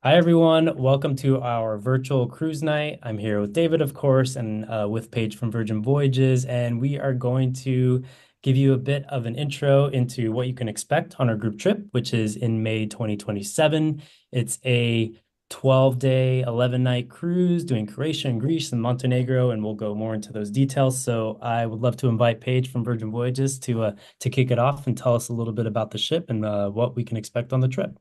Hi, everyone. Welcome to our virtual cruise night. I'm here with David, of course, and with Paige from Virgin Voyages. And we are going to give you a bit of an intro into what you can expect on our group trip, which is in May 2027. It's a 12-day, 11-night cruise doing Croatia and Greece and Montenegro, and we'll go more into those details. So I would love to invite Paige from Virgin Voyages to kick it off and tell us a little bit about the ship and what we can expect on the trip.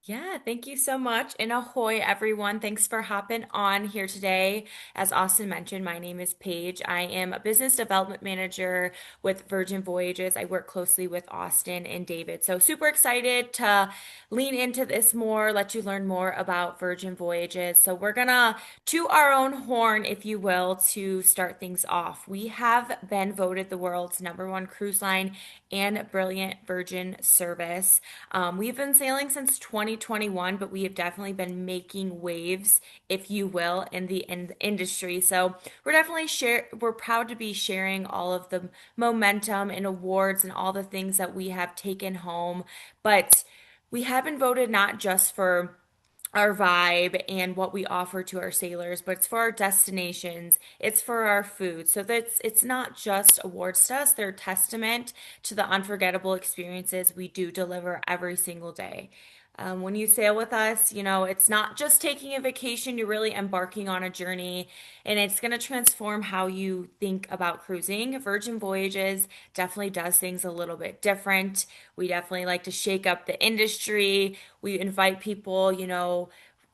Yeah, thank you so much. And ahoy, everyone. Thanks for hopping on here today. As Austin mentioned, my name is Paige. I am a business development manager with Virgin Voyages. I work closely with Austin and David. So, super excited to lean into this more, let you learn more about Virgin Voyages. So, we're gonna toot our own horn, if you will, to start things off. We have been voted the world's #1 cruise line and brilliant Virgin service. We've been sailing since 2021, but we have definitely been making waves, if you will, in the industry. So we're proud to be sharing all of the momentum and awards and all the things that we have taken home. But we have been voted not just for our vibe and what we offer to our sailors, but it's for our destinations, it's for our food. So that's it's not just awards to us, they're a testament to the unforgettable experiences we do deliver every single day. When you sail with us, it's not just taking a vacation, you're really embarking on a journey, and it's going to transform how you think about cruising. Virgin Voyages definitely does things a little bit different. We definitely like to shake up the industry. We invite people,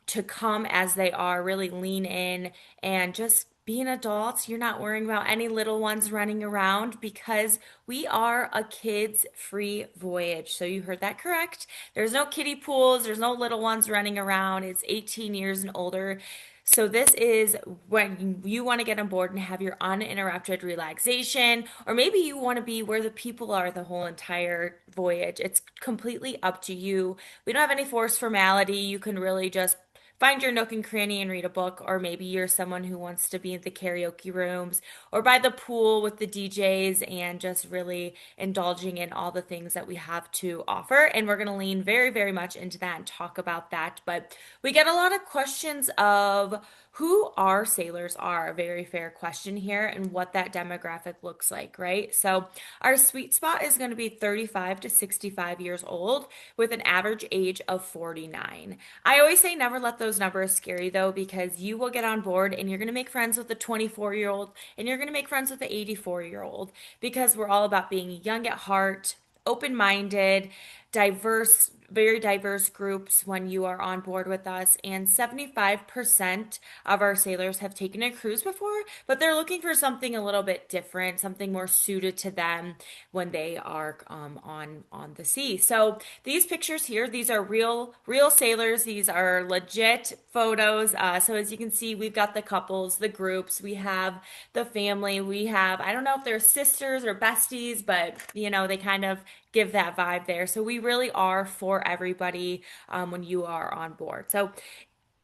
to come as they are, really lean in and just be an adult. You're not worrying about any little ones running around because we are a kids free voyage. So you heard that correct. There's no kiddie pools, there's no little ones running around. It's 18 years and older. So this is when you want to get on board and have your uninterrupted relaxation, or maybe you want to be where the people are the whole entire voyage. It's completely up to you. We don't have any forced formality. You can really just find your nook and cranny and read a book, or maybe you're someone who wants to be in the karaoke rooms or by the pool with the DJs and just really indulging in all the things that we have to offer. And we're going to lean very, very much into that and talk about that. But we get a lot of questions of who our sailors are, a very fair question here, and what that demographic looks like, right? So, our sweet spot is going to be 35 to 65 years old with an average age of 49. I always say never let those numbers scare you though, because you will get on board and you're going to make friends with a 24-year-old and you're going to make friends with an 84-year-old because we're all about being young at heart, open minded, diverse, very diverse groups when you are on board with us. And 75% of our sailors have taken a cruise before, but they're looking for something a little bit different, something more suited to them when they are on the sea. So these pictures here, these are real sailors. These are legit photos. So as you can see, we've got the couples, the groups, we have the family, we have, I don't know if they're sisters or besties, but they kind of give that vibe there. So we really are for everybody when you are on board. So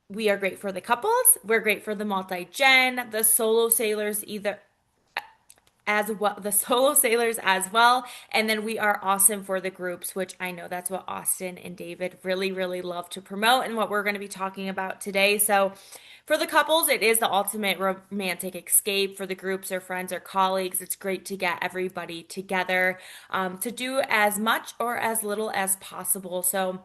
we are great for the couples. We're great for the multi-gen, the solo sailors, either as well, the solo sailors as well. And then we are awesome for the groups, which I know that's what Austin and David really, really love to promote and what we're going to be talking about today. So for the couples, it is the ultimate romantic escape. For the groups or friends or colleagues, it's great to get everybody together to do as much or as little as possible. So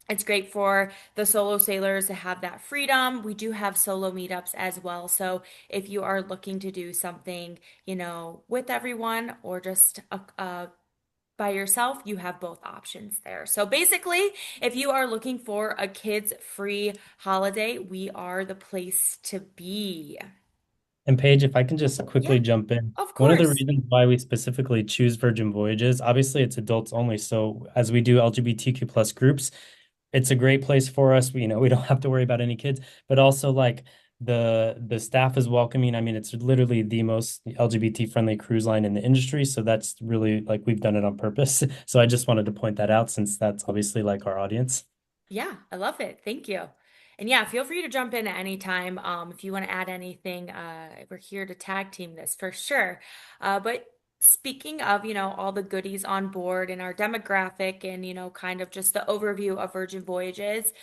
it's great for the solo sailors to have that freedom. We do have solo meetups as well. So if you are looking to do something, with everyone or just by yourself, you have both options there. So basically, if you are looking for a kids free holiday, we are the place to be. And Paige, if I can just Yeah, quickly jump in, of one of the course. reasons why we specifically choose Virgin Voyages, obviously it's adults only. So as we do LGBTQ plus groups, it's a great place for us. We don't have to worry about any kids, but also like the staff is welcoming. I mean, it's literally the most LGBT friendly cruise line in the industry. So that's really like we've done it on purpose. So I just wanted to point that out since that's obviously like our audience. Yeah, I love it. Thank you. And yeah, feel free to jump in at any time. If you want to add anything, we're here to tag team this for sure. But speaking of, all the goodies on board and our demographic and, kind of just the overview of Virgin Voyages,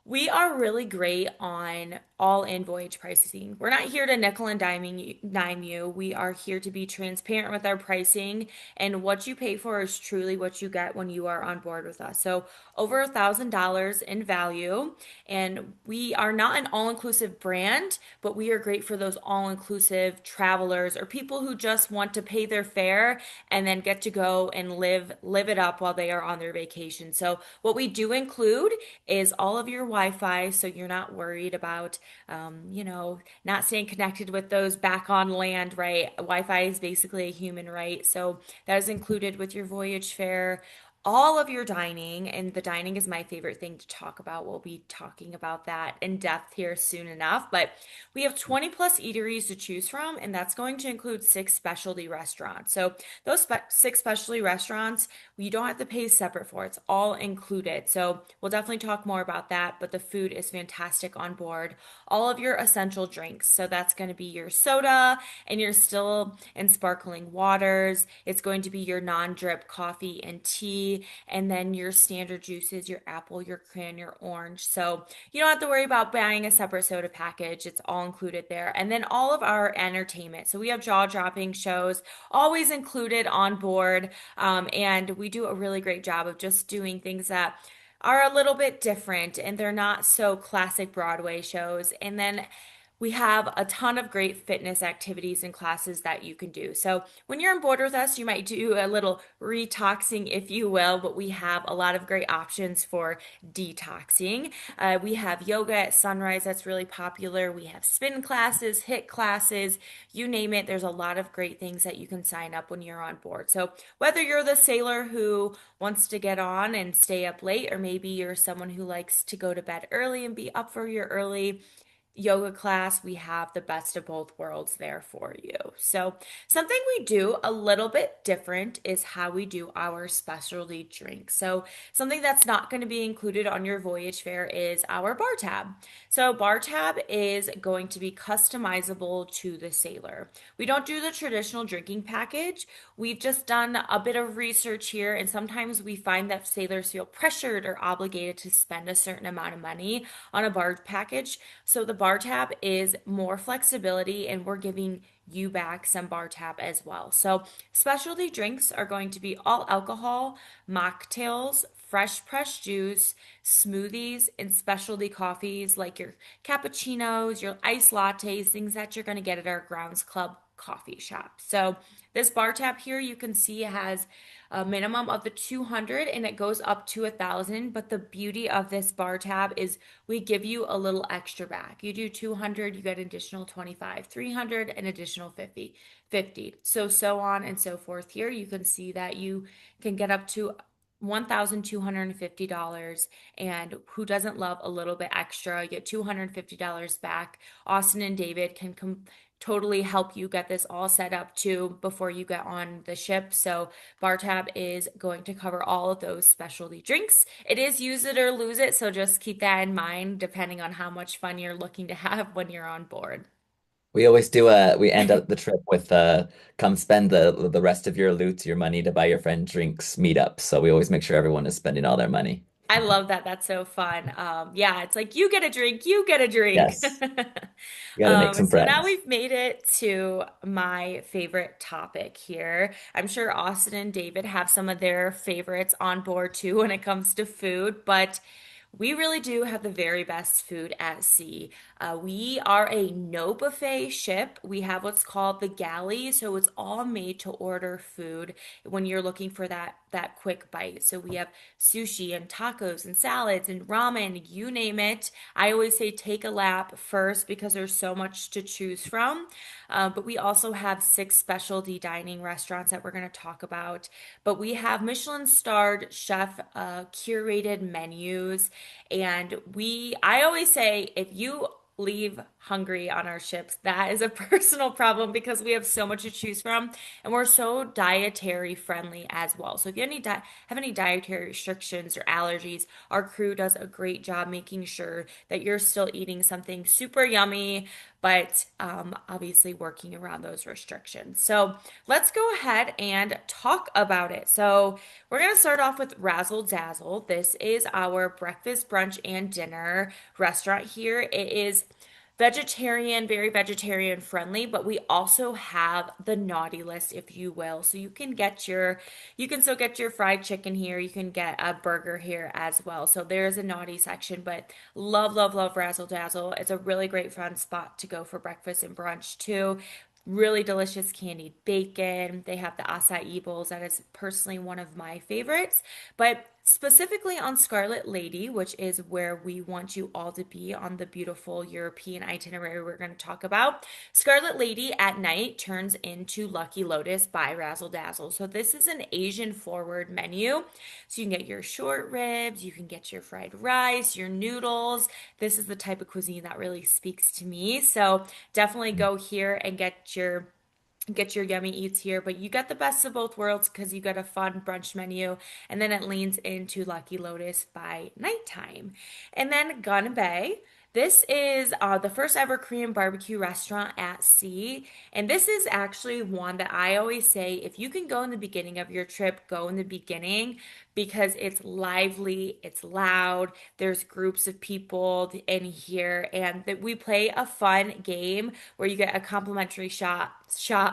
We are really great on all-in voyage pricing. We're not here to nickel and dime you. We are here to be transparent with our pricing, and what you pay for is truly what you get when you are on board with us. So over $1,000 in value, and we are not an all-inclusive brand, but we are great for those all-inclusive travelers or people who just want to pay their fare and then get to go and live it up while they are on their vacation. So what we do include is all of your Wi-Fi, so you're not worried about, not staying connected with those back on land, right? Wi-Fi is basically a human right, so that is included with your voyage fare. All of your dining, and the dining is my favorite thing to talk about. We'll be talking about that in depth here soon enough, but we have 20 plus eateries to choose from, and that's going to include six specialty restaurants. So those six specialty restaurants, you don't have to pay separate for. It's all included. So we'll definitely talk more about that, but the food is fantastic on board. All of your essential drinks. So that's going to be your soda and your still and sparkling waters. It's going to be your non-drip coffee and tea, and then your standard juices, your apple, your cran, your orange. So you don't have to worry about buying a separate soda package. It's all included there. And then all of our entertainment. So we have jaw-dropping shows always included on board. And we do a really great job of just doing things that are a little bit different and they're not so classic Broadway shows. And then we have a ton of great fitness activities and classes that you can do. So when you're on board with us, you might do a little retoxing, if you will, but we have a lot of great options for detoxing. We have yoga at sunrise that's really popular. We have spin classes, HIIT classes, you name it. There's a lot of great things that you can sign up when you're on board. So whether you're the sailor who wants to get on and stay up late, or maybe you're someone who likes to go to bed early and be up for your early yoga class, we have the best of both worlds there for you. So, something we do a little bit different is how we do our specialty drinks. So, something that's not going to be included on your voyage fare is our bar tab. So, bar tab is going to be customizable to the sailor. We don't do the traditional drinking package. We've just done a bit of research here, and sometimes we find that sailors feel pressured or obligated to spend a certain amount of money on a bar package. So the bar tab is more flexibility, and we're giving you back some bar tab as well. So specialty drinks are going to be all alcohol, mocktails, fresh pressed juice, smoothies, and specialty coffees like your cappuccinos, your iced lattes, things that you're going to get at our Grounds Club coffee shop. So this bar tab here, you can see it has a minimum of the 200 and it goes up to 1,000. But the beauty of this bar tab is we give you a little extra back. You do 200, you get an additional 25, 300, an additional 50. So on and so forth. Here you can see that you can get up to $1,250. And who doesn't love a little bit extra? You get $250 back. Austin and David can totally help you get this all set up too before you get on the ship. So bar tab is going to cover all of those specialty drinks. It is use it or lose it, so just keep that in mind depending on how much fun you're looking to have when you're on board. We always do we end up the trip with come spend the rest of your loot, your money to buy your friend drinks meetup. So we always make sure everyone is spending all their money. I love that. That's so fun. Yeah, it's like you get a drink, you get a drink. Yes, you got to make some So now friends. we've made it to my favorite topic here. I'm sure Austin and David have some of their favorites on board too when it comes to food, but we really do have the very best food at sea. We are a no buffet ship. We have what's called the galley, so it's all made to order food when you're looking for that quick bite. So we have sushi and tacos and salads and ramen, you name it. I always say take a lap first because there's so much to choose from. But we also have six specialty dining restaurants that we're going to talk about. But we have Michelin starred chef curated menus. And I always say, if you leave hungry on our ships, that is a personal problem because we have so much to choose from and we're so dietary friendly as well. So if you have any dietary restrictions or allergies, our crew does a great job making sure that you're still eating something super yummy but obviously working around those restrictions. So let's go ahead and talk about it. So we're going to start off with Razzle Dazzle. This is our breakfast, brunch, and dinner restaurant here. It is vegetarian, very vegetarian friendly, but we also have the naughty list, if you will. So you can still get your fried chicken here. You can get a burger here as well. So there's a naughty section, but love, love, love Razzle Dazzle. It's a really great fun spot to go for breakfast and brunch too. Really delicious candied bacon. They have the acai bowls. That is personally one of my favorites. But specifically on Scarlet Lady, which is where we want you all to be on the beautiful European itinerary we're going to talk about. Scarlet Lady at night turns into Lucky Lotus by Razzle Dazzle. So this is an Asian forward menu. So you can get your short ribs, you can get your fried rice, your noodles. This is the type of cuisine that really speaks to me. So definitely go here and get your yummy eats here, but you get the best of both worlds because you get a fun brunch menu, and then it leans into Lucky Lotus by nighttime. And then Gun Bay. This is the first ever Korean barbecue restaurant at sea. And this is actually one that I always say if you can go in the beginning of your trip, go in the beginning because it's lively, it's loud, there's groups of people in here, and that we play a fun game where you get a complimentary shot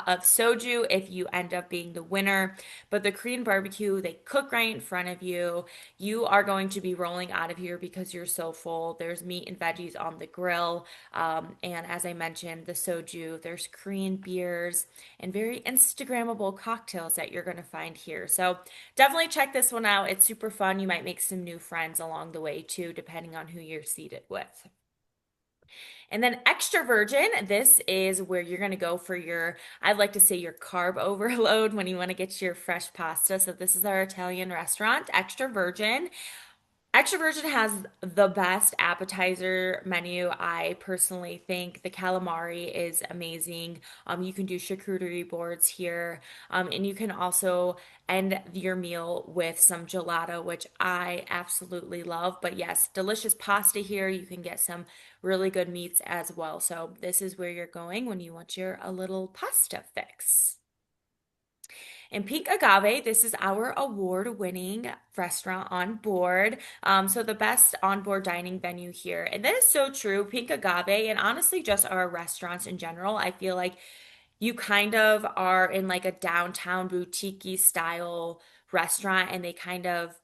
of soju if you end up being the winner. But the Korean barbecue, they cook right in front of you. You are going to be rolling out of here because you're so full. There's meat and veggies on the grill. And as I mentioned, the soju, there's Korean beers and very Instagrammable cocktails that you're going to find here. So definitely check this one out. It's super fun. You might make some new friends along the way too, depending on who you're seated with. And then extra virgin, this is where you're going to go for your, I'd like to say your carb overload when you want to get your fresh pasta. So this is our Italian restaurant, extra virgin. Extra Virgin has the best appetizer menu. I personally think the calamari is amazing. You can do charcuterie boards here, and you can also end your meal with some gelato, which I absolutely love. But yes, delicious pasta here. You can get some really good meats as well. So this is where you're going when you want your a little pasta fix. And Pink Agave, this is our award-winning restaurant on board. So the best onboard dining venue here. And that is so true. Pink Agave, and honestly, just our restaurants in general, I feel like you kind of are in like a downtown boutique style restaurant and they kind of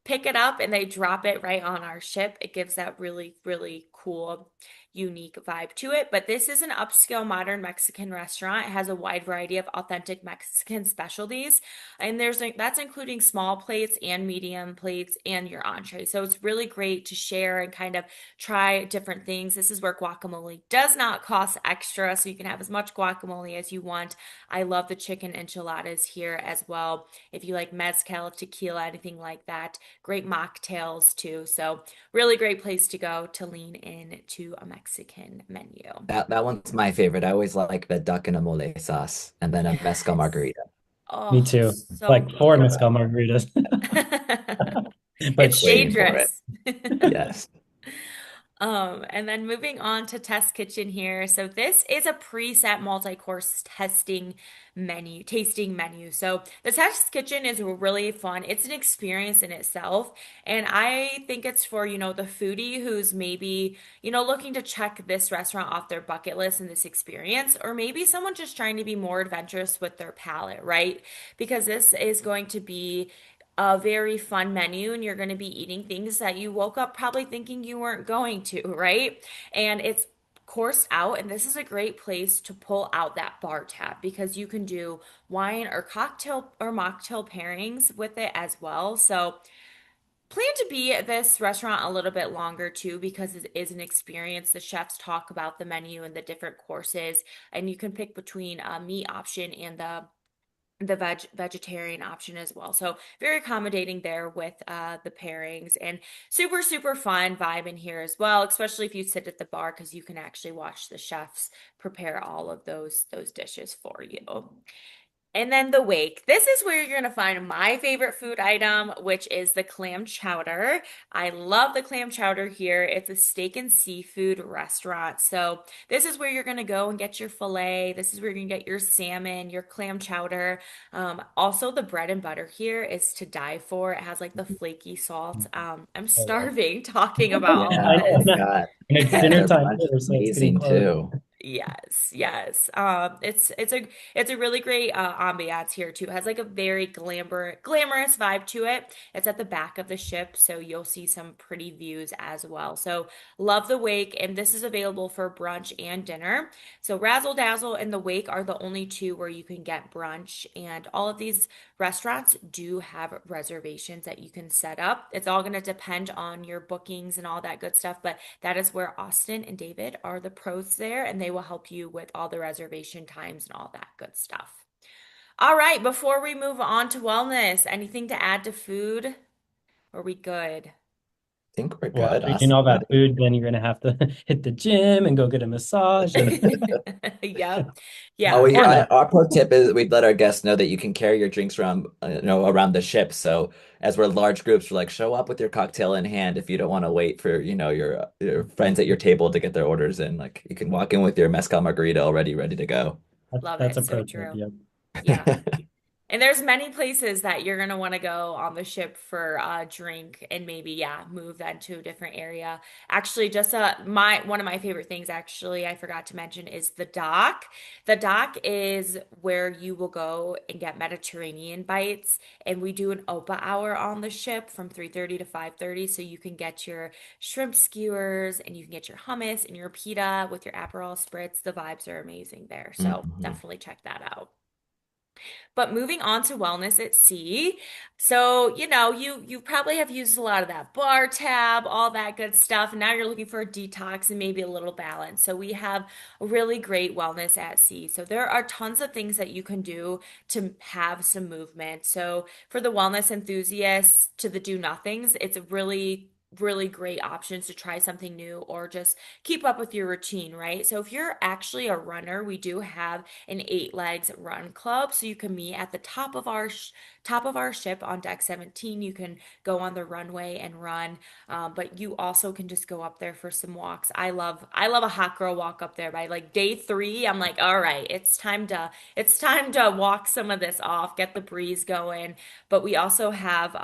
pick it up and they drop it right on our ship. It gives that really, really cool, unique vibe to it. But this is an upscale modern Mexican restaurant. It has a wide variety of authentic Mexican specialties. And that's including small plates and medium plates and your entree. So it's really great to share and kind of try different things. This is where guacamole does not cost extra, so you can have as much guacamole as you want. I love the chicken enchiladas here as well. If you like mezcal, tequila, anything like that, great mocktails too. So really great place to go to lean in to a Mexican menu. That one's my favorite. I always like the duck and a mole sauce and then a mezcal Yes. margarita. Me Oh, too. so Like four good. mezcal margaritas. But It's Waiting for it. dangerous. Yes. And then moving on to Test Kitchen here. So this is a preset multi-course tasting menu. So the Test Kitchen is really fun. It's an experience in itself. And I think it's for, the foodie who's maybe, looking to check this restaurant off their bucket list and this experience, or maybe someone just trying to be more adventurous with their palate, right? Because this is going to be a very fun menu and you're going to be eating things that you woke up probably thinking you weren't going to, right? And it's coursed out, and this is a great place to pull out that bar tab because you can do wine or cocktail or mocktail pairings with it as well. So plan to be at this restaurant a little bit longer too because it is an experience. The chefs talk about the menu and the different courses, and you can pick between a meat option and the vegetarian option as well. So very accommodating there with the pairings, and super, super fun vibe in here as well, especially if you sit at the bar because you can actually watch the chefs prepare all of those dishes for you. And then the wake. This is where you're going to find my favorite food item, which is the clam chowder. I love the clam chowder here. It's a steak and seafood restaurant. So, this is where you're going to go and get your filet. This is where you're going to get your salmon, your clam chowder. Also, the bread and butter here is to die for. It has like the flaky salt. I'm Oh, starving talking yeah. about all Yeah, of I oh my this. know. God. And it's Yeah, and dinner their time brunch is here, so it's getting amazing close. too. Yes, yes. It's a really great ambiance here too. It has like a very glamorous vibe to it. It's at the back of the ship, so you'll see some pretty views as well. So love the wake, and this is available for brunch and dinner. So Razzle Dazzle and the Wake are the only two where you can get brunch, and all of these restaurants do have reservations that you can set up. It's all going to depend on your bookings and all that good stuff, but that is where Austin and David are the pros there, and they will help you with all the reservation times and all that good stuff. All right, before we move on to wellness, anything to add to food? Are we good? I think we're Well, good. after eating Awesome. all that food, then you're gonna have to hit the gym and go get a massage and Yep. Oh, Yeah. or not. our pro tip is we'd let our guests know that you can carry your drinks around, around the ship. So as we're large groups, we're like, show up with your cocktail in hand if you don't want to wait for, your friends at your table to get their orders in. Like you can walk in with your mezcal margarita already ready to go. Love That's it. a So pro tip. true. Yep. Yeah. And there's many places that you're gonna want to go on the ship for a drink and maybe yeah, move that to a different area. Actually, just my one of my favorite things actually I forgot to mention is the dock. The dock is where you will go and get Mediterranean bites, and we do an OPA hour on the ship from 3:30 to 5:30, so you can get your shrimp skewers and you can get your hummus and your pita with your Aperol spritz. The vibes are amazing there, so Mhm. definitely check that out. But moving on to wellness at sea. So, you probably have used a lot of that bar tab, all that good stuff. And now you're looking for a detox and maybe a little balance. So we have really great wellness at sea. So there are tons of things that you can do to have some movement. So for the wellness enthusiasts to the do nothings, it's a really great options to try something new or just keep up with your routine, right? So if you're actually a runner, we do have an 8 legs run club, so you can meet at the top of our ship on deck 17. You can go on the runway and run, but you also can just go up there for some walks. I love a hot girl walk up there. By like day 3, I'm like, all right, it's time to walk some of this off, get the breeze going. But we also have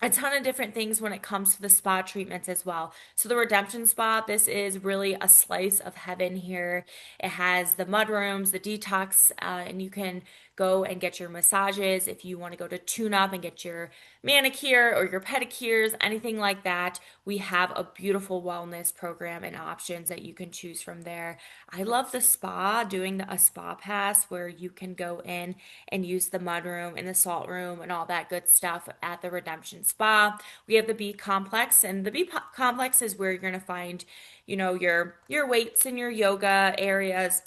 a ton of different things when it comes to the spa treatments as well. So the Redemption Spa, this is really a slice of heaven here. It has the mud rooms, the detox, and you can go and get your massages if you want to go to tune up and get your manicure or your pedicures, anything like that. We have a beautiful wellness program and options that you can choose from there. I love the spa, doing a spa pass where you can go in and use the mud room and the salt room and all that good stuff at the Redemption Spa. We have the B Complex, and the B Complex is where you're going to find, your weights and your yoga areas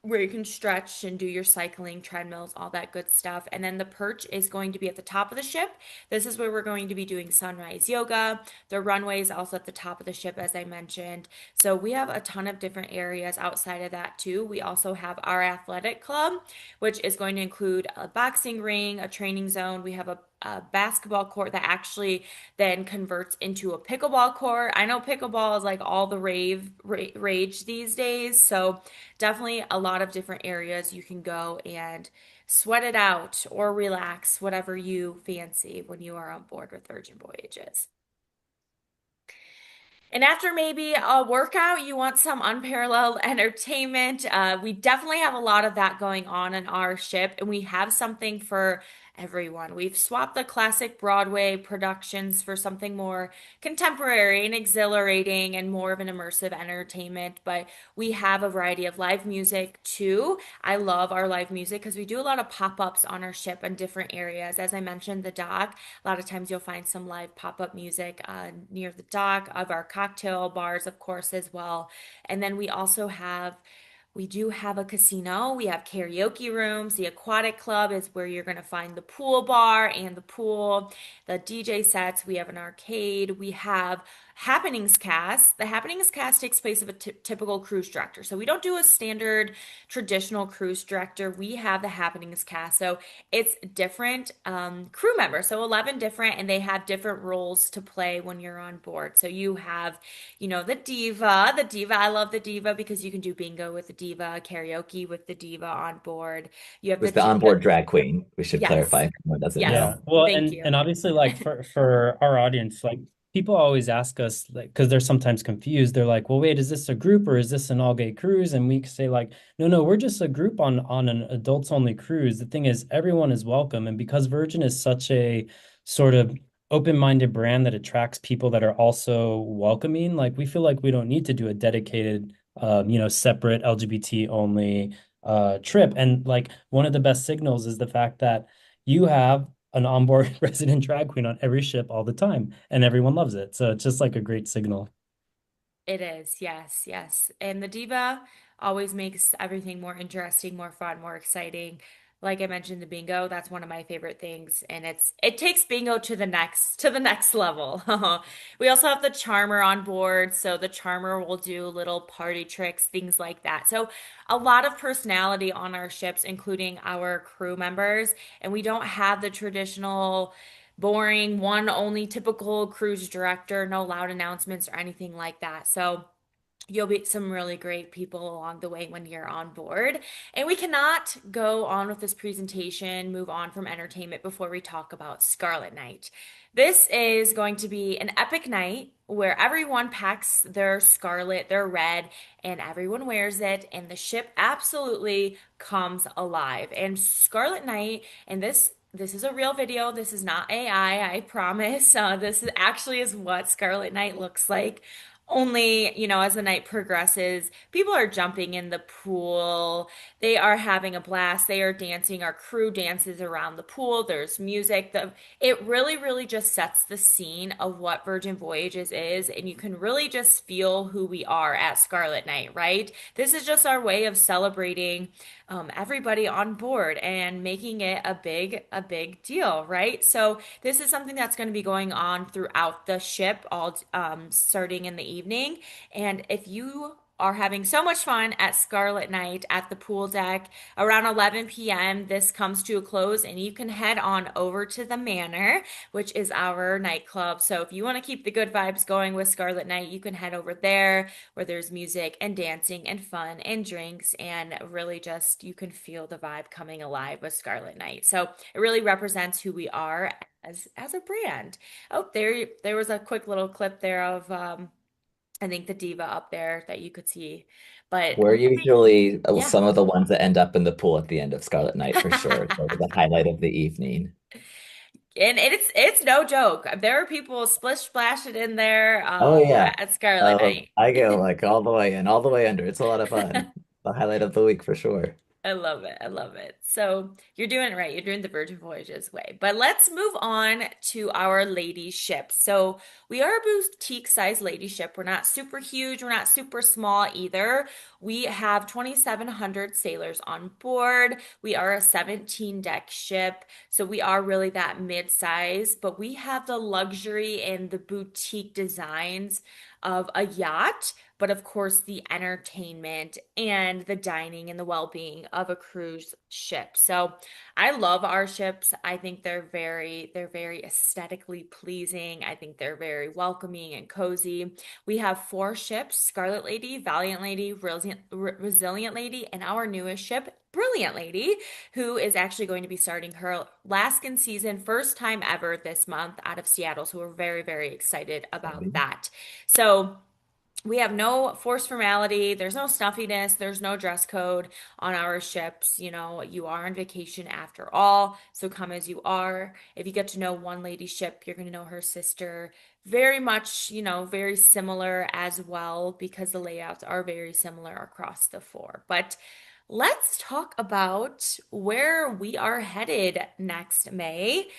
where you can stretch and do your cycling, treadmills, all that good stuff. And then the perch is going to be at the top of the ship. This is where we're going to be doing sunrise yoga. The runway is also at the top of the ship, as I mentioned. So we have a ton of different areas outside of that too. We also have our athletic club, which is going to include a boxing ring, a training zone. We have a basketball court that actually then converts into a pickleball court. I know pickleball is like all the rage these days, so definitely a lot of different areas you can go and sweat it out or relax, whatever you fancy when you are on board with Virgin Voyages. And after maybe a workout, you want some unparalleled entertainment. We definitely have a lot of that going on in our ship, and we have something for everyone. We've swapped the classic Broadway productions for something more contemporary and exhilarating and more of an immersive entertainment, but we have a variety of live music too. I love our live music because we do a lot of pop-ups on our ship in different areas. As I mentioned, the dock, a lot of times you'll find some live pop-up music near the dock of our cocktail bars, of course, as well. And then we do have a casino. We have karaoke rooms. The aquatic club is where you're going to find the pool bar and the pool, the DJ sets. We have an arcade. We have happenings cast. The happenings cast takes place of a typical cruise director. So we don't do a standard traditional cruise director. We have the happenings cast. So it's different crew members. So 11 different, and they have different roles to play when you're on board. So you have, the diva. The diva, I love the diva because you can do bingo with the diva, karaoke with the diva on board. You have Was the the onboard drag queen. We should clarify yes, if anyone doesn't yes. know. Yeah. Well, Thank and you. obviously like for our audience, like people always ask us like because they're sometimes confused. They're like, "Well, wait, is this a group or is this an all-gay cruise?" And we say like, "No, no, we're just a group on an adults only cruise." The thing is everyone is welcome, and because Virgin is such a sort of open-minded brand that attracts people that are also welcoming, like we feel like we don't need to do a dedicated separate LGBT only trip. And like one of the best signals is the fact that you have an onboard resident drag queen on every ship all the time, and everyone loves it. So it's just like a great signal. It is, yes, yes. And the diva always makes everything more interesting, more fun, more exciting. Like I mentioned, the bingo, that's one of my favorite things, and it takes bingo to the next level. We also have the charmer on board, so the charmer will do little party tricks, things like that. So a lot of personality on our ships, including our crew members, and we don't have the traditional boring, one only typical cruise director, no loud announcements or anything like that. So you'll meet some really great people along the way when you're on board. And we cannot go on with this presentation, move on from entertainment before we talk about Scarlet Night. This is going to be an epic night where everyone packs their scarlet, their red, and everyone wears it, and the ship absolutely comes alive. And Scarlet Night, and this is a real video. This is not AI, I promise. This is actually is what Scarlet Night looks like. Only, as the night progresses, people are jumping in the pool. They are having a blast. They are dancing. Our crew dances around the pool. There's music. It really, really just sets the scene of what Virgin Voyages is. And you can really just feel who we are at Scarlet Night, right? This is just our way of celebrating everybody on board and making it a big deal, right? So this is something that's going to be going on throughout the ship, all starting in the evening. And if you are having so much fun at Scarlet Night at the pool deck around 11 p.m. This comes to a close, and you can head on over to the Manor, which is our nightclub. So if you want to keep the good vibes going with Scarlet Night, you can head over there where there's music and dancing and fun and drinks, and really just you can feel the vibe coming alive with Scarlet Night. So it really represents who we are as a brand. Oh, there was a quick little clip there of I think the diva up there that you could see. But We're usually yeah. some of the ones that end up in the pool at the end of Scarlet Night for sure. So the highlight of the evening. And it's no joke. There are people splish splashing in there Oh yeah. at Scarlet Night. I go like all the way in, all the way under. It's a lot of fun. The highlight of the week for sure. I love it. I love it. So you're doing it right. You're doing the Virgin Voyages way. But let's move on to our lady ship. So we are a boutique size lady ship. We're not super huge. We're not super small either. We have 2,700 sailors on board. We are a 17 deck ship. So we are really that mid size, but we have the luxury and the boutique designs of a yacht, but of course the entertainment and the dining and the well-being of a cruise ship. So I love our ships. I think they're very aesthetically pleasing. I think they're very welcoming and cozy. We have four ships: Scarlet Lady, Valiant Lady, Resilient Lady, and our newest ship, Brilliant Lady, who is actually going to be starting her Alaskan season first time ever this month out of Seattle. So we're very, very excited about that. So we have no forced formality. There's no stuffiness. There's no dress code on our ships. You are on vacation after all. So come as you are. If you get to know one lady ship, you're going to know her sister very much, very similar as well because the layouts are very similar across the four. But let's talk about where we are headed next May.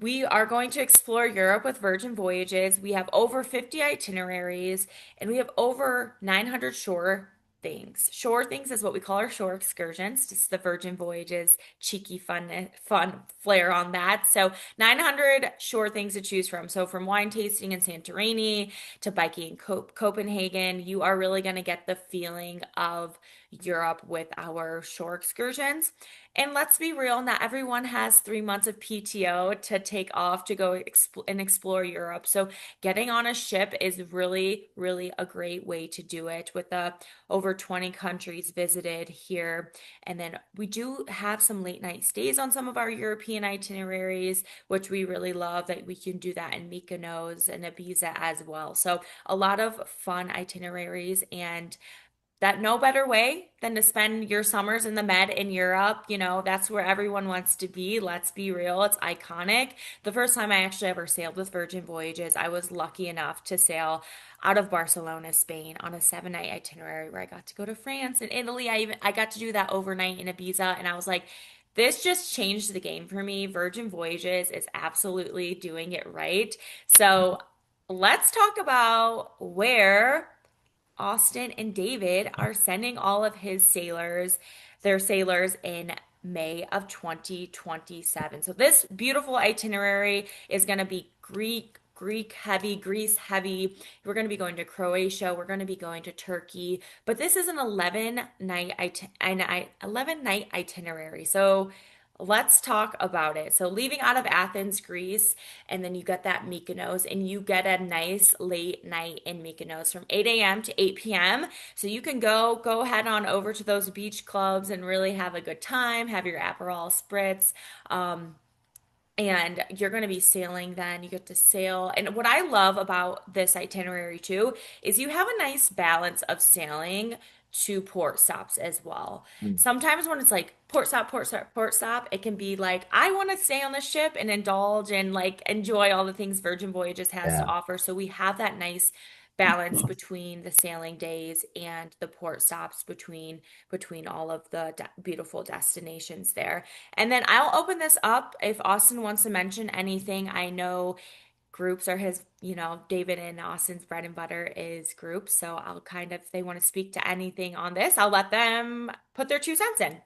We are going to explore Europe with Virgin Voyages. We have over 50 itineraries and we have over 900 shore things. Shore things is what we call our shore excursions. Just the Virgin Voyages cheeky fun flair on that. So 900 shore things to choose from. So from wine tasting in Santorini to biking in Copenhagen, you are really going to get the feeling of Europe with our shore excursions. And let's be real, not everyone has 3 months of PTO to take off to go and explore Europe. So getting on a ship is really, really a great way to do it with the over 20 countries visited here. And then we do have some late night stays on some of our European itineraries, which we really love that we can do that in Mykonos and Ibiza as well. So a lot of fun itineraries and that no better way than to spend your summers in the Med in Europe. You know, that's where everyone wants to be. Let's be real, it's iconic. The first time I actually ever sailed with Virgin Voyages, I was lucky enough to sail out of Barcelona, Spain on a 7 night itinerary where I got to go to France and Italy. I got to do that overnight in Ibiza and I was like, this just changed the game for me. Virgin Voyages is absolutely doing it right. So let's talk about where Austin and David are sending all of their sailors in May of 2027. So this beautiful itinerary is going to be Greek heavy, Greece heavy. We're going to be going to Croatia. We're going to be going to Turkey. But this is an 11 night itinerary. So let's talk about it. So leaving out of Athens, Greece, and then you get that Mykonos, and you get a nice late night in Mykonos from 8 a.m. to 8 p.m. So you can go head on over to those beach clubs and really have a good time, have your Aperol spritz. And you're going to be sailing then. You get to sail. And what I love about this itinerary too is you have a nice balance of sailing to port stops as well. Mm. Sometimes when it's like port stop, port stop, port stop, it can be like, I want to stay on the ship and indulge and like enjoy all the things Virgin Voyages has to Yeah. offer. So we have that nice balance between the sailing days and the port stops between all of the beautiful destinations there. And then I'll open this up if Austin wants to mention anything. I know groups are his, David and Austin's bread and butter is groups. So I'll kind of, if they want to speak to anything on this, I'll let them put their 2 cents in.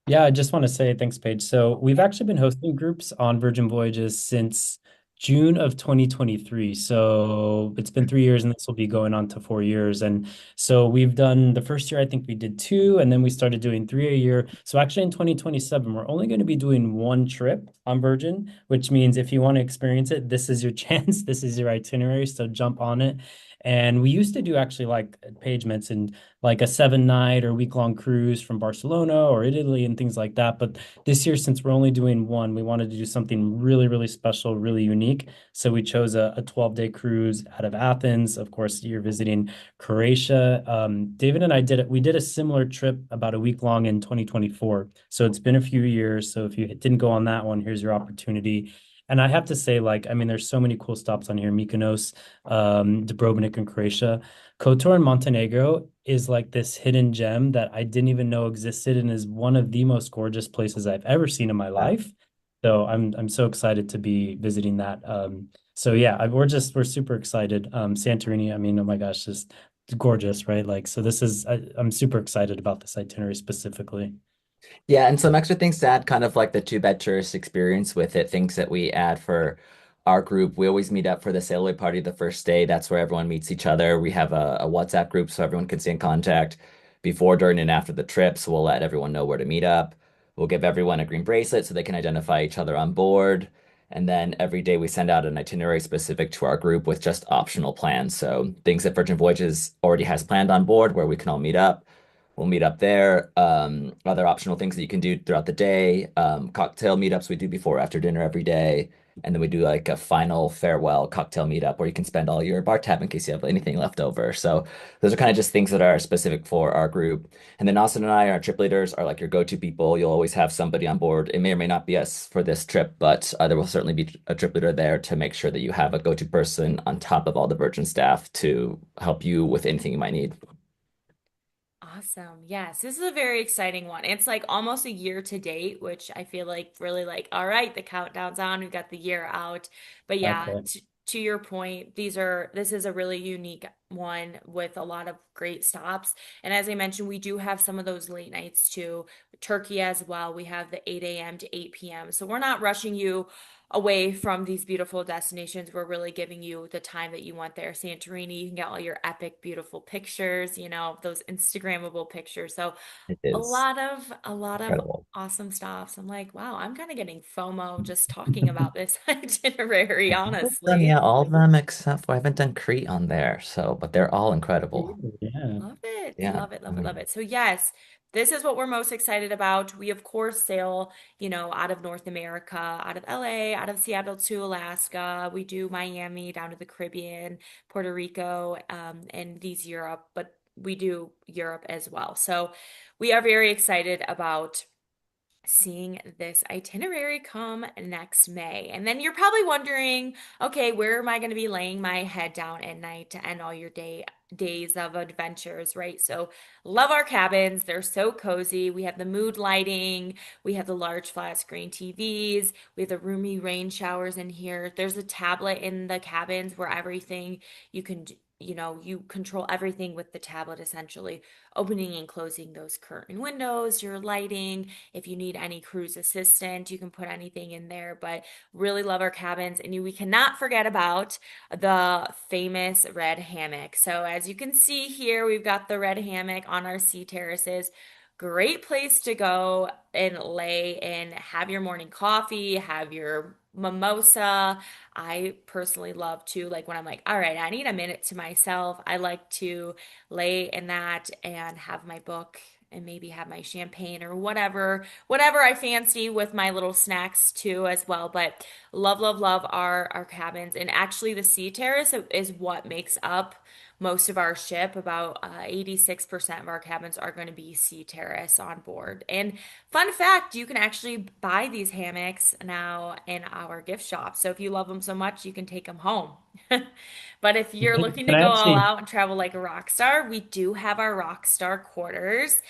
Yeah, I just want to say thanks, Paige. So we've Yeah. actually been hosting groups on Virgin Voyages since June of 2023. So it's been 3 years and this will be going on to 4 years. And so we've done the first year, I think we did two, and then we started doing three a year. So actually in 2027, we're only going to be doing one trip on Virgin, which means if you want to experience it, this is your chance. This is your itinerary. So jump on it. And we used to do actually, like Paige mentioned, like a 7 night or week-long cruise from Barcelona or Italy and things like that. But this year, since we're only doing one, we wanted to do something really, really special, really unique. So we chose a 12-day cruise out of Athens. Of course, you're visiting Croatia. David and I did it. We did a similar trip about a week long in 2024. So it's been a few years. So if you didn't go on that one, here's your opportunity. And I have to say, like, I mean, there's so many cool stops on here. Mykonos, Dubrovnik in Croatia. Kotor in Montenegro is like this hidden gem that I didn't even know existed and is one of the most gorgeous places I've ever seen in my Yeah. life. So I'm so excited to be visiting that. So yeah, we're super excited. Santorini, I mean, oh my gosh, just gorgeous, right? Like, so I'm super excited about this itinerary specifically. Yeah, and some extra things to add, kind of like the two-bed tourist experience with it, things that we add for our group. We always meet up for the sail away party the first day. That's where everyone meets each other. We have a WhatsApp group so everyone can stay in contact before, during, and after the trip. So we'll let everyone know where to meet up. We'll give everyone a green bracelet so they can identify each other on board. And then every day we send out an itinerary specific to our group with just optional plans. So things that Virgin Voyages already has planned on board where we can all meet up. We'll meet up there. Other optional things that you can do throughout the day. Cocktail meetups we do before or after dinner every day. And then we do like a final farewell cocktail meetup where you can spend all your bar tab in case you have anything left over. So those are kind of just things that are specific for our group. And then Austin and I, our trip leaders, are like your go-to people. You'll always have somebody on board. It may or may not be us for this trip, but there will certainly be a trip leader there to make sure that you have a go-to person on top of all the Virgin staff to help you with anything you might need. Awesome. Yes, this is a very exciting one. It's like almost a year to date, which I feel like really like, all right, the countdown's on. We got the year out. But yeah, Exactly. to your point, this is a really unique one with a lot of great stops. And as I mentioned, we do have some of those late nights too. Turkey as well. We have the 8 a.m. to 8 p.m. So we're not rushing you away from these beautiful destinations. We're really giving you the time that you want there. Santorini, you can get all your epic, beautiful pictures, those Instagrammable pictures. So It a is lot of a lot of incredible. awesome stops. I'm like, wow, I'm kind of getting FOMO just talking about this itinerary, I've done, honestly. yeah, all of them except for I haven't done Crete on there. So, but they're all incredible. Yeah. Love it. Yeah. Love it. Love it. Love it. So yes, this is what we're most excited about. We of course sail, out of North America, out of LA, out of Seattle to Alaska. We do Miami down to the Caribbean, Puerto Rico, and these Europe, but we do Europe as well. So we are very excited about seeing this itinerary come next May. And then you're probably wondering, okay, where am I going to be laying my head down at night to end all your days of adventures, right? So love our cabins. They're so cozy. We have the mood lighting, we have the large flat screen TVs, we have the roomy rain showers in here. There's a tablet in the cabins where everything you can you control everything with the tablet essentially, opening and closing those curtain windows, your lighting. If you need any cruise assistant, you can put anything in there. But really love our cabins. And we cannot forget about the famous red hammock. So as you can see here, we've got the red hammock on our sea terraces. Great place to go and lay and have your morning coffee, have your mimosa. I personally love to, like, when I'm like, all right, I need a minute to myself, I like to lay in that and have my book and maybe have my champagne or whatever I fancy with my little snacks too as well. But love our cabins. And actually the sea terrace is what makes up most of our ship. About 86% of our cabins are going to be sea terrace on board. And fun fact, you can actually buy these hammocks now in our gift shop. So if you love them so much, you can take them home. But if you're looking to Can I go all actually out and travel like a rock star, we do have our rock star quarters.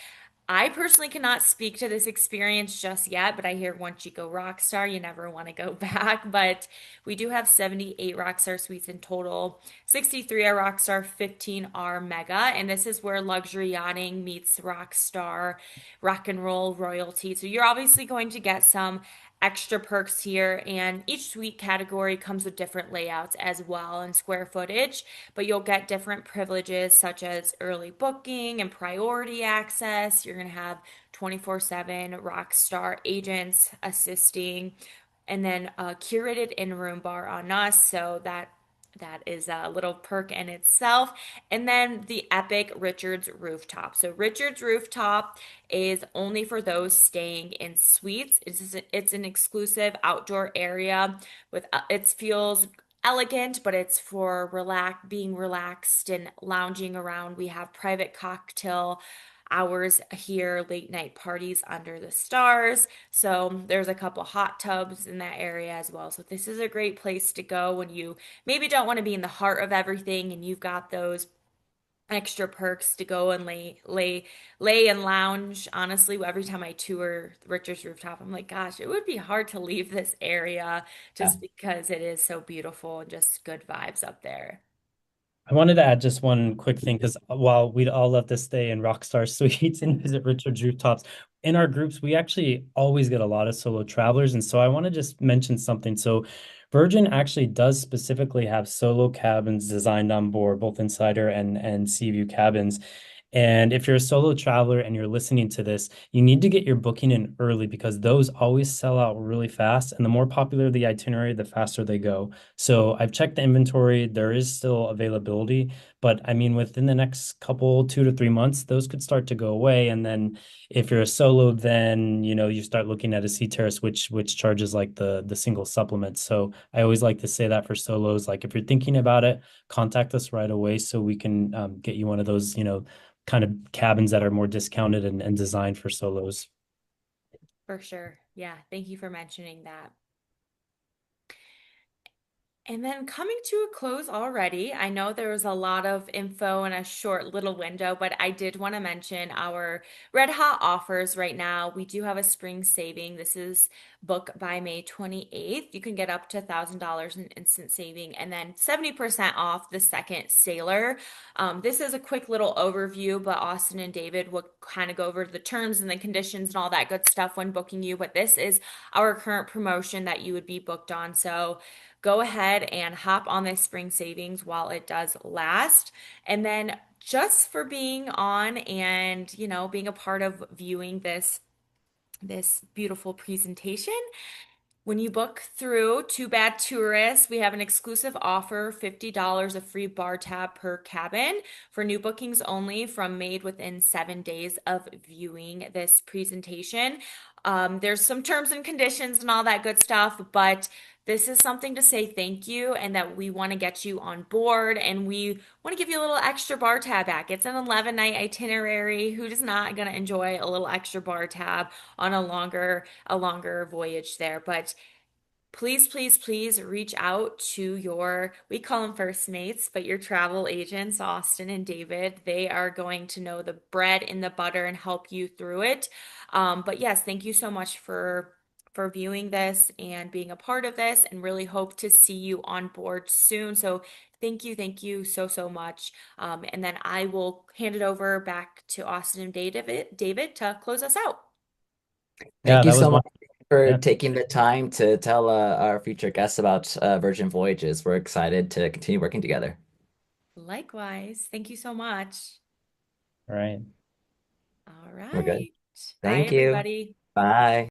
I personally cannot speak to this experience just yet, but I hear once you go Rockstar, you never want to go back. But we do have 78 Rockstar suites in total. 63 are Rockstar, 15 are Mega, and this is where luxury yachting meets Rockstar rock and roll royalty. So you're obviously going to get some extra perks here, and each suite category comes with different layouts as well and square footage, but you'll get different privileges such as early booking and priority access. You're going to have 24/7 Rockstar agents assisting, and then a curated in-room bar on us, so that is a little perk in itself. And then the epic Richards Rooftop. So Richards Rooftop is only for those staying in suites. It's an exclusive outdoor area with it feels elegant, but it's for being relaxed and lounging around. We have private cocktail hours here, late night parties under the stars. So there's a couple hot tubs in that area as well. So this is a great place to go when you maybe don't want to be in the heart of everything and you've got those extra perks to go and lay and lounge. Honestly, every time I tour Richard's Rooftop, I'm like, gosh, it would be hard to leave this area Yeah. just because it is so beautiful and just good vibes up there. I wanted to add just one quick thing because while we'd all love to stay in Rockstar Suites and visit Richard's rooftops, in our groups, we actually always get a lot of solo travelers. And so I want to just mention something. So Virgin actually does specifically have solo cabins designed on board, both insider and sea view cabins. And if you're a solo traveler and you're listening to this, you need to get your booking in early because those always sell out really fast. And the more popular the itinerary, the faster they go. So I've checked the inventory. There is still availability, but I mean, within the next couple, 2 to 3 months, those could start to go away. And then if you're a solo, then you start looking at a sea terrace, which charges like the single supplement. So I always like to say that for solos, like if you're thinking about it, contact us right away so we can get you one of those, kind of cabins that are more discounted and designed for solos. For sure. Yeah. Thank you for mentioning that. And then coming to a close already, I know there was a lot of info in a short little window, but I did want to mention our red hot offers right now. We do have a spring saving. This is book by May 28th. You can get up to $1,000 in instant saving and then 70% off the second sailor. This is a quick little overview, but Austin and David will kind of go over the terms and the conditions and all that good stuff when booking you. But this is our current promotion that you would be booked on. So go ahead and hop on this spring savings while it does last. And then just for being on and, being a part of viewing this beautiful presentation, when you book through Too Bad Tourists, we have an exclusive offer, $50 of free bar tab per cabin for new bookings only from made within 7 days of viewing this presentation. There's some terms and conditions and all that good stuff, but this is something to say thank you and that we want to get you on board and we want to give you a little extra bar tab back. It's an 11-night itinerary. Who is not going to enjoy a little extra bar tab on a longer voyage there? But please, please, please reach out to we call them first mates, but your travel agents, Austin and David. They are going to know the bread and the butter and help you through it. But yes, thank you so much for viewing this and being a part of this, and really hope to see you on board soon. So thank you so, so much. And then I will hand it over back to Austin and David to close us out. Yeah, Thank you that was so one. much for Yeah. taking the time to tell our future guests about Virgin Voyages. We're excited to continue working together. Likewise. Thank you so much. All right. All We're good. right. Bye, Thank you. everybody. Bye.